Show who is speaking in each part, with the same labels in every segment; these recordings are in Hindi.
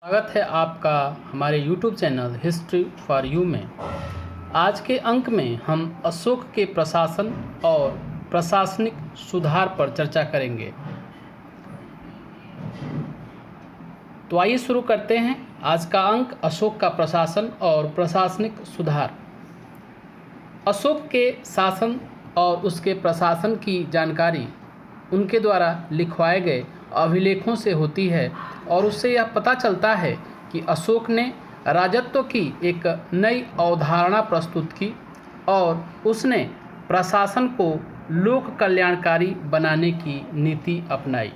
Speaker 1: स्वागत है आपका हमारे YouTube channel history for you में। आज के अंक में हम अशोक के प्रशासन और प्रशासनिक सुधार पर चर्चा करेंगे। तो आइए शुरू करते हैं आज का अंक, अशोक का प्रशासन और प्रशासनिक सुधार। अशोक के शासन और उसके प्रशासन की जानकारी उनके द्वारा लिखवाए गए अभिलेखों से होती है और उससे यह पता चलता है कि अशोक ने राजत्व की एक नई अवधारणा प्रस्तुत की और उसने प्रशासन को लोक कल्याणकारी बनाने की नीति अपनाई।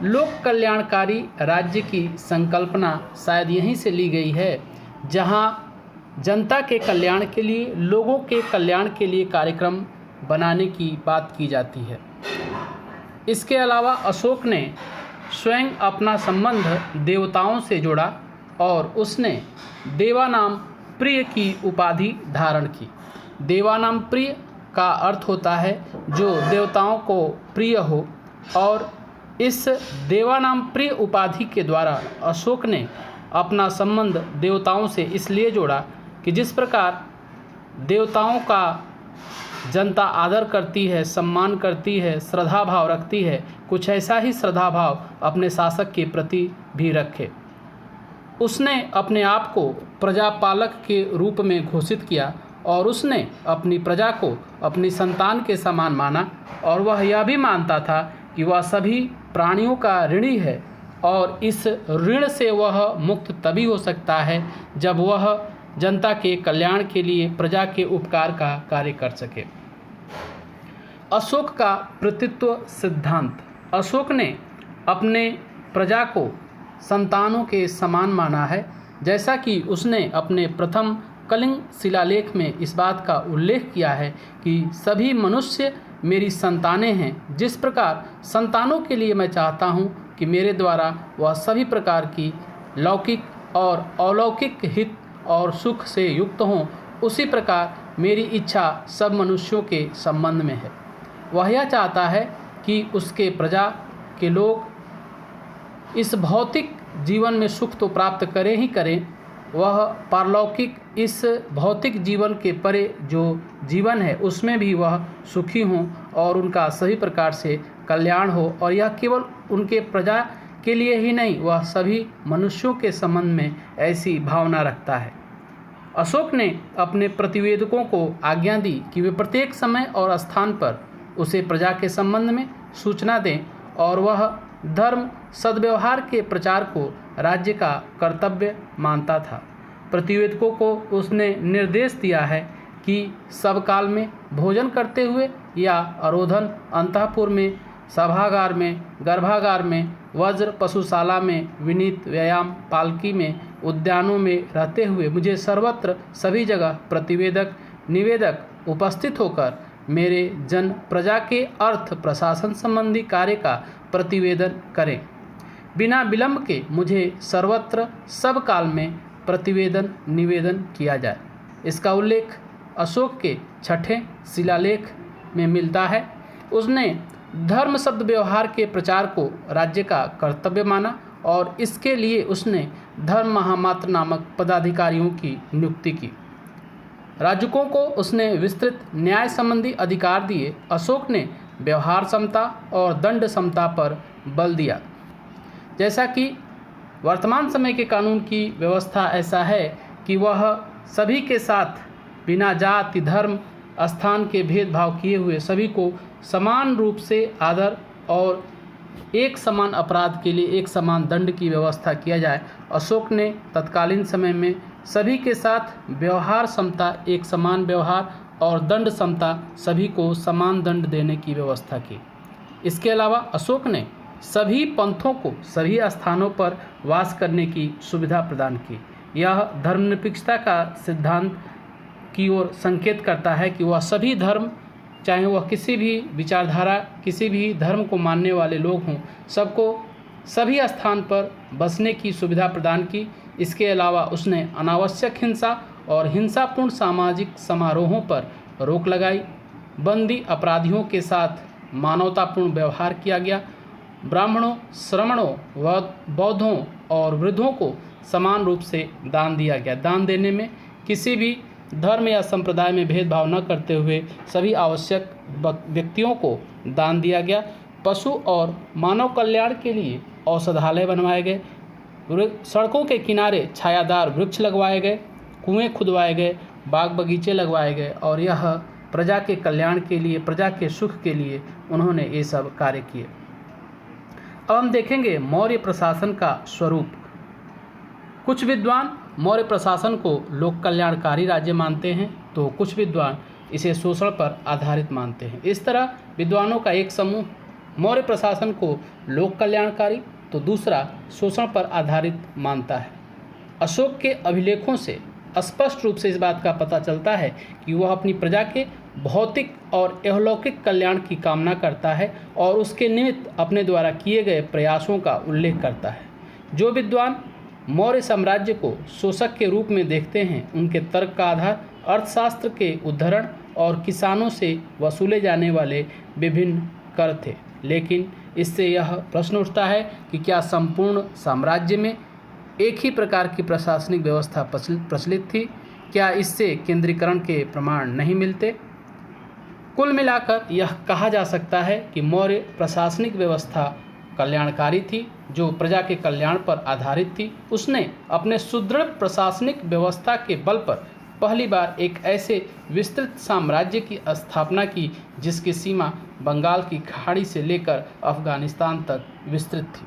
Speaker 1: लोक कल्याणकारी राज्य की संकल्पना शायद यहीं से ली गई है जहां जनता के कल्याण के लिए, लोगों के कल्याण के लिए कार्यक्रम बनाने की बात की जाती है। इसके अलावा अशोक ने स्वयं अपना संबंध देवताओं से जोड़ा और उसने देवानाम प्रिय की उपाधि धारण की। देवानाम प्रिय का अर्थ होता है जो देवताओं को प्रिय हो, और इस देवानाम प्रिय उपाधि के द्वारा अशोक ने अपना संबंध देवताओं से इसलिए जोड़ा कि जिस प्रकार देवताओं का जनता आदर करती है, सम्मान करती है, श्रद्धा भाव रखती है, कुछ ऐसा ही श्रद्धा भाव अपने शासक के प्रति भी रखे। उसने अपने आप को प्रजापालक के रूप में घोषित किया और उसने अपनी प्रजा को अपनी संतान के समान माना, और वह यह भी मानता था कि वह सभी प्राणियों का ऋणी है और इस ऋण से वह मुक्त तभी हो सकता है जब वह जनता के कल्याण के लिए प्रजा के उपकार का कार्य कर सके। अशोक का प्रतित्व सिद्धांत। अशोक ने अपने प्रजा को संतानों के समान माना है, जैसा कि उसने अपने प्रथम कलिंग शिलालेख में इस बात का उल्लेख किया है कि सभी मनुष्य मेरी संतानें हैं। जिस प्रकार संतानों के लिए मैं चाहता हूँ कि मेरे द्वारा वह सभी प्रकार की लौकिक और अलौकिक हित और सुख से युक्त हों, उसी प्रकार मेरी इच्छा सब मनुष्यों के संबंध में है। वह यह चाहता है कि उसके प्रजा के लोग इस भौतिक जीवन में सुख तो प्राप्त करें ही करें, वह पारलौकिक इस भौतिक जीवन के परे जो जीवन है उसमें भी वह सुखी हों और उनका सभी प्रकार से कल्याण हो। और यह केवल उनके प्रजा के लिए ही नहीं, वह सभी मनुष्यों के संबंध में ऐसी भावना रखता है। अशोक ने अपने प्रतिवेदकों को आज्ञा दी कि वे प्रत्येक समय और स्थान पर उसे प्रजा के संबंध में सूचना दें, और वह धर्म सद्व्यवहार के प्रचार को राज्य का कर्तव्य मानता था। प्रतिवेदकों को उसने निर्देश दिया है कि सब काल में भोजन करते हुए या अरोधन, अंतःपुर में, सभागार में, गर्भागार में, वज्र पशुशाला में, विनीत व्यायाम, पालकी में, उद्यानों में रहते हुए मुझे सर्वत्र सभी जगह प्रतिवेदक निवेदक उपस्थित होकर मेरे जन प्रजा के अर्थ प्रशासन संबंधी कार्य का प्रतिवेदन करें। बिना विलंब के मुझे सर्वत्र सब काल में प्रतिवेदन निवेदन किया जाए। इसका उल्लेख अशोक के छठे शिलालेख में मिलता है। उसने धर्म शब्द व्यवहार के प्रचार को राज्य का कर्तव्य माना और इसके लिए उसने धर्म महामात्र नामक पदाधिकारियों की नियुक्ति की। राजकों को उसने विस्तृत न्याय संबंधी अधिकार दिए। अशोक ने व्यवहार समता और दंड समता पर बल दिया। जैसा कि वर्तमान समय के कानून की व्यवस्था ऐसा है कि वह सभी के साथ बिना जाति, धर्म, स्थान के भेदभाव किए हुए सभी को समान रूप से आदर और एक समान अपराध के लिए एक समान दंड की व्यवस्था किया जाए। अशोक ने तत्कालीन समय में सभी के साथ व्यवहार समता, एक समान व्यवहार और दंड समता, सभी को समान दंड देने की व्यवस्था की। इसके अलावा अशोक ने सभी पंथों को सभी स्थानों पर वास करने की सुविधा प्रदान की। यह धर्मनिरपेक्षता का सिद्धांत की ओर संकेत करता है कि वह सभी धर्म, चाहे वह किसी भी विचारधारा, किसी भी धर्म को मानने वाले लोग हों, सबको सभी स्थान पर बसने की सुविधा प्रदान की। इसके अलावा उसने अनावश्यक हिंसा और हिंसापूर्ण सामाजिक समारोहों पर रोक लगाई। बंदी अपराधियों के साथ मानवतापूर्ण व्यवहार किया गया ब्राह्मणों, श्रमणों, बौद्धों और वृद्धों को समान रूप से दान दिया गया। दान देने में किसी भी धर्म या संप्रदाय में भेदभाव न करते हुए सभी आवश्यक व्यक्तियों को दान दिया गया। पशु और मानव कल्याण के लिए औषधालय बनवाए गए, सड़कों के किनारे छायादार वृक्ष लगवाए गए, कुएं खुदवाए गए, बाग बगीचे लगवाए गए और यह प्रजा के कल्याण के लिए, प्रजा के सुख के लिए उन्होंने ये सब कार्य किए। अब हम देखेंगे मौर्य प्रशासन का स्वरूप। कुछ विद्वान मौर्य प्रशासन को लोक कल्याणकारी राज्य मानते हैं तो कुछ विद्वान इसे शोषण पर आधारित मानते हैं। इस तरह विद्वानों का एक समूह मौर्य प्रशासन को लोक कल्याणकारी तो दूसरा शोषण पर आधारित मानता है। अशोक के अभिलेखों से स्पष्ट रूप से इस बात का पता चलता है कि वह अपनी प्रजा के भौतिक और इहलौकिक कल्याण की कामना करता है और उसके निमित्त अपने द्वारा किए गए प्रयासों का उल्लेख करता है। जो विद्वान मौर्य साम्राज्य को शोषक के रूप में देखते हैं, उनके तर्क का आधार अर्थशास्त्र के उद्धरण और किसानों से वसूले जाने वाले विभिन्न कर थे। लेकिन इससे यह प्रश्न उठता है कि क्या संपूर्ण साम्राज्य में एक ही प्रकार की प्रशासनिक व्यवस्था प्रचलित थी? क्या इससे केंद्रीकरण के प्रमाण नहीं मिलते? कुल मिलाकर यह कहा जा सकता है कि मौर्य प्रशासनिक व्यवस्था कल्याणकारी थी, जो प्रजा के कल्याण पर आधारित थी। उसने अपने सुदृढ़ प्रशासनिक व्यवस्था के बल पर पहली बार एक ऐसे विस्तृत साम्राज्य की स्थापना की जिसकी सीमा बंगाल की खाड़ी से लेकर अफगानिस्तान तक विस्तृत थी।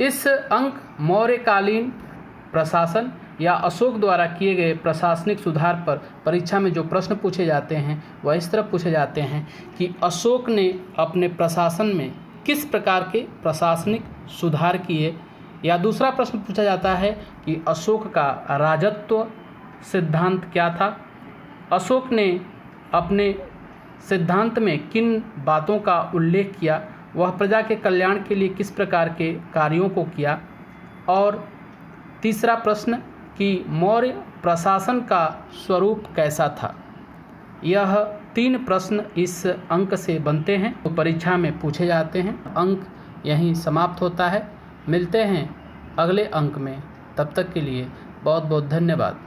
Speaker 1: इस अंक मौर्यकालीन प्रशासन या अशोक द्वारा किए गए प्रशासनिक सुधार पर परीक्षा में जो प्रश्न पूछे जाते हैं वह इस तरह पूछे जाते हैं कि अशोक ने अपने प्रशासन में किस प्रकार के प्रशासनिक सुधार किए, या दूसरा प्रश्न पूछा जाता है कि अशोक का राजत्व सिद्धांत क्या था, अशोक ने अपने सिद्धांत में किन बातों का उल्लेख किया, वह प्रजा के कल्याण के लिए किस प्रकार के कार्यों को किया, और तीसरा प्रश्न कि मौर्य प्रशासन का स्वरूप कैसा था। यह 3 प्रश्न इस अंक से बनते हैं, तो परीक्षा में पूछे जाते हैं। अंक यहीं समाप्त होता है। मिलते हैं अगले अंक में, तब तक के लिए बहुत बहुत धन्यवाद।